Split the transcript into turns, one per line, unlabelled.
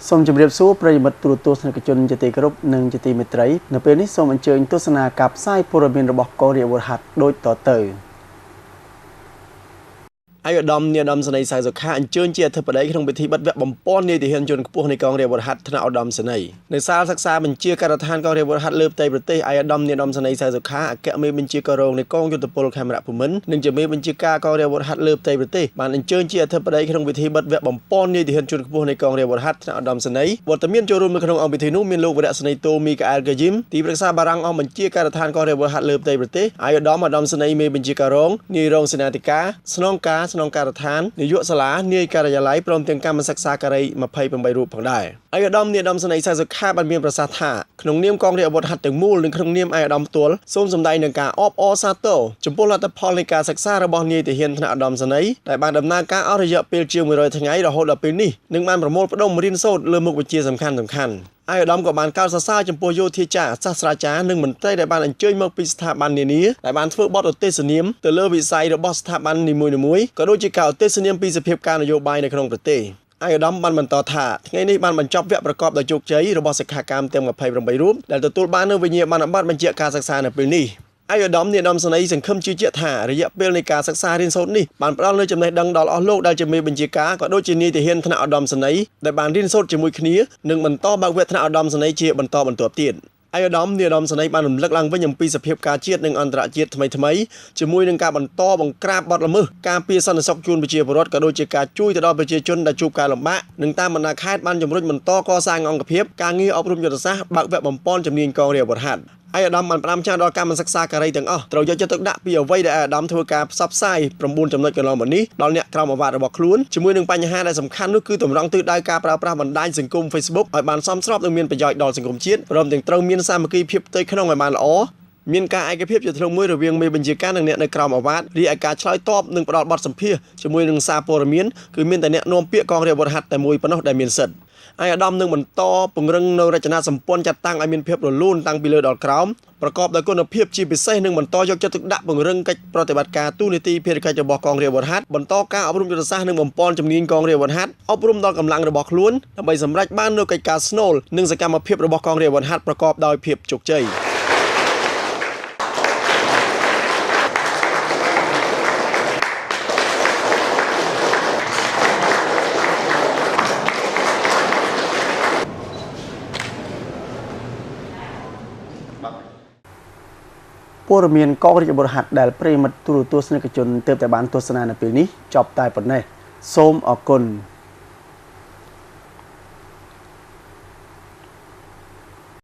សូមជម្រាបសួរប្រិយមិត្តទូរទស្សនិកជនជាទីគោរពនិងជាទីមេត្រីនៅពេលនេះសូមអញ្ជើញទស្សនាការផ្សាយព័ត៌មានរបស់កងរាជអាវុធហត្ថដូចតទៅអាយដាមនាយឧត្តមសេនីយ៍សៅសុខាអញ្ជើញជាអធិបតីក្នុងពិធីបិទវគ្គបំពេញនីតិហានជនខ្ពស់នៃកងរាជអាវុធហត្ថថ្នាក់ឧត្តមសេនីយ៍នៅសាលសិក្សាបញ្ជាការដ្ឋានកងរាជអាវុធហត្ថលើផ្ទៃប្រទេសអាយដាមនាយឧត្តមសេនីយ៍សៅសុខាអគ្គមេបញ្ជាការរងនៃកងយុទ្ធពលខេមរៈភូមិន្ទនិងជាមេបញ្ជាការកងរាជអាវុធហត្ថលើផ្ទៃប្រទេសបានអញ្ជើញជាអធិបតីក្នុងពិធីបិទវគ្គបំពេញនីតិហានជនខ្ពស់នៃកងរាជអាវុធហត្ថថ្នាក់ឧត្តមសេនីយ៍វត្តមានចូលរួមនៅក្នុងអង្គពិធីនោះមានលោកវរៈសេនីយ៍តូមីកាអែលកាយីមទីប្រឹក្សាបារាំងអង្គបញ្ជាការដ្ឋានកងរាជអាវុធហត្ថលើផ្ទៃប្រទេសអាយដាមឧត្តមសេនីយ៍មេបញ្ជាការរងនាយរងសេនាធិការស្នងការការដ្ឋាននាយកសាលានាយការិយាល័យព្រមទាំងកម្មសិក្សាការី28រូបផងដែរអាយដាមនាយឧត្តមសេនីយ៍សៅសុខាបានមានប្រសាសន៍ថាក្នុងនាមកងរាជអាវុធហត្ថទាំងមូលនិងក្នុងនាមអាយដាមផ្ទាល់សូមសម្ដែងនឹងការអបអរសាទរចំពោះលទ្ធផលនៃការសិក្សារបស់នាយទាហានថ្នាក់ឧត្តមសេនីយ៍ដែលបានដំណើរការអស់រយៈពេលជាង100ថ្ងៃរហូតដល់ពេលនេះនិងបានប្រមូលផ្ដុំរៀនសូត្រលើមុខវិជ្ជាសំខាន់អាយដាមក៏បានកោតសរសើរចំពោះយោធាចារសាស្ត្រាចារ្យនិងមន្ត្រីដែលបានអញ្ជើញមកពីស្ថាប័ននានាដែលបានធ្វើបទឧទ្ទេសនាមទៅលើវិស័យរបស់ស្ថាប័ននីមួយៗក៏ដូចជាការឧទ្ទេសនាមពីសភាពការនយោបាយនៅក្នុងប្រទេសអាយដាមបានបន្តថាថ្ងៃនេះបានបញ្ចប់វគ្គប្រកបដោយជោគជ័យរបស់សិក្ខាកាមទាំង28រូបដែលទទួលបាននូវវិញ្ញាបនបត្របញ្ជាក់ការសិក្សានៅពេលនេះអាយដាមនាយឧត្តមសេនីយ៍សង្ឃឹមជឿជាក់ថារយៈពេលនៃការសិក្សារៀនសូត្រនេះបានផ្ដល់នូវចំណេះដឹងដល់អស់លោកដែលជាមេបញ្ជាការក៏ដូចជានាយទាហានថ្នាក់ឧត្តមសេនីយ៍ដែលបានរៀនសូត្រជាមួយគ្នានិងបន្តបើកវគ្គថ្នាក់ឧត្តមសេនីយ៍ជាបន្តបន្ទាប់ទៀតអាយដាមនាយឧត្តមសេនីយ៍បានរំលឹកឡើងវិញអំពីសភាពការជាតិនិងអន្តរជាតិថ្មីៗជាមួយនឹងការបន្តបង្ក្រាបបទល្មើសការពារសន្តិសុខជូនប្រជាពលរដ្ឋក៏ដូចជាការជួយទៅដល់ប្រជាជនដែលជួបការលំបាកនិងតាមបណ្ដាខេត្តបានជំរុញបន្តកសាងអង្គភាពការងារអប់រំយុទ្ធសាស្ត្របើកវគ្គបំពេញជំនាញកងរាជអាវុធហត្ថអាយដាមបានផ្ដាំផ្ញើដល់កម្មសិក្សាការីទាំងអស់ត្រូវយកចិត្តទុកដាក់ពីអ្វីដែលអាយដាមធ្វើការផ្សព្វផ្សាយ9ចំណុចកន្លងមកនេះដល់អ្នកក្រមអាវ៉ាត់របស់ខ្លួនជាមួយនឹងបញ្ហាដែលសំខាន់នោះគឺតម្រង់ទិសដៅការប្រើប្រាស់បណ្ដាញសង្គម Facebook ឲ្យបានសមស្របនិងមានប្រយោជន៍ដល់សង្គមជាតិព្រមទាំងត្រូវមានសាមគ្គីភាពផ្ទៃក្នុងឲ្យបានល្អមានការឯកភាពជាធ្លុងមួយរវាងមេបញ្ជាការនិងអ្នកនៅក្រមអាវ៉ាត់រីឯការឆ្លើយតបនិងផ្ដល់បទសម្ភាសន៍ជាមួយនឹងសារព័ត៌មានគឺមានតែអ្នកនាំពាក្យកងរាជអាវុធហត្ថតែមួយប៉ុណ្ណោះដែលមានសិទ្ធិអាយដាមនឹងបន្តពង្រឹងនៅរចនាសម្ព័ន្ធចាត់តាំងឲ្យមានភាពរលូនតាំងពីលើដល់ក្រោមប្រកបដោយគុណភាពជាពិសេសនិងបន្តយកចិត្តទុកដាក់ពង្រឹងកិច្ចប្រតិបត្តិការទូនីតិភារកិច្ចរបស់កងរាជអាវុធហត្ថបន្តការអប់រំយុទ្ធសាស្ត្រនិងបំពេញជំនាញកងរាជអាវុធហត្ថអប់រំដល់កម្លាំងរបស់ខ្លួនដើម្បីសម្រេចបាននូវកិច្ចការស្នូលនិងសកម្មភាពរបស់កងរាជអាវុធហត្ថប្រកបដោយភាពជោគជ័យព័ត៌មានកងរាជអាវុធហត្ថដែលប្រិយមិត្តទូរទស្សនិកជនទើបតែបានទស្សនានៅពេលនេះចប់តែប៉ុណ្ណេះសូមអរគុណ